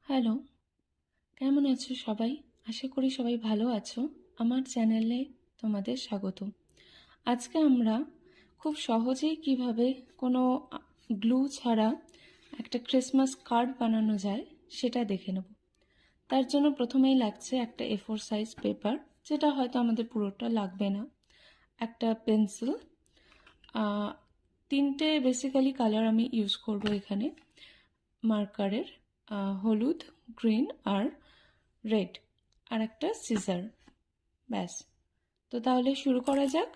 Hello, কেমন আছো সবাই? আশা করি সবাই ভালো আছো। আমার চ্যানেলে তোমাদের স্বাগত। আজকে আমরা খুব সহজেই কিভাবে কোনো গ্লু ছাড়া একটা ক্রিসমাস কার্ড বানানো যায় সেটা দেখে নেব। তার জন্য প্রথমেই লাগছে একটা A4 সাইজ পেপার, যেটা হয়তো আমাদের পুরোটা লাগবে না, একটা পেন্সিল, তিনটে বেসিক্যালি কালার আমি ইউজ করব এখানে মার্কারের, হলুদ, গ্রিন আর রেড, আর একটা সিজার। ব্যাস। তো তাহলে শুরু করা যাক।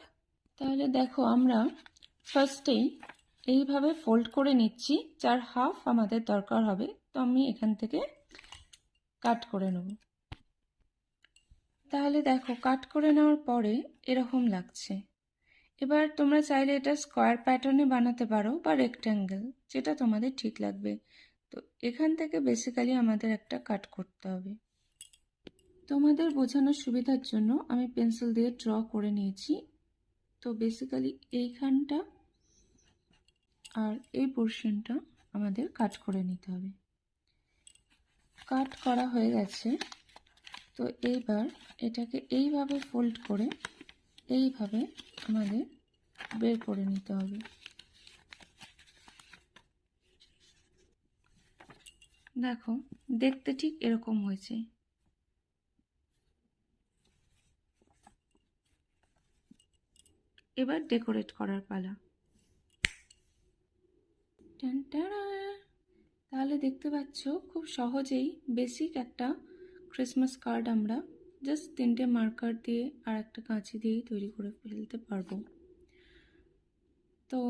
তাহলে দেখো, আমরা ফার্স্টেই এইভাবে ফোল্ড করে নিচ্ছি, যার হাফ আমাদের দরকার হবে। তো আমি এখান থেকে কাট করে নেব। তাহলে দেখো, কাট করে নেওয়ার পরে এরকম লাগছে। এবার তোমরা চাইলে এটা স্কোয়ার প্যাটার্নে বানাতে পারো বা রেক্ট্যাঙ্গেল, যেটা তোমাদের ঠিক লাগবে। তো এখান থেকে বেসিক্যালি আমাদের একটা কাট করতে হবে। তোমাদের বোঝানোর সুবিধার জন্য আমি পেন্সিল দিয়ে ড্র করে নিয়েছি। তো বেসিক্যালি এইখানটা আর এই পোর্শনটা আমাদের কাট করে নিতে হবে। কাট করা হয়ে গেছে। তো এইবার এটাকে এইভাবে ফোল্ড করে এইভাবে আমাদের বের করে নিতে হবে। দেখো, দেখতে ঠিক এরকম হয়েছে। এবার ডেকোরেট করার পালা। তাহলে দেখতে পাচ্ছ, খুব সহজেই বেসিক একটা ক্রিসমাস কার্ড আমরা জাস্ট তিনটে মার্কার দিয়ে আর একটা কাঁচি দিয়েই তৈরি করে ফেলতে পারবো। তো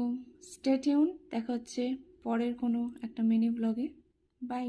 স্টে টিউন, দেখা হচ্ছে পরের কোনো একটা মিনি ব্লগে। বাই।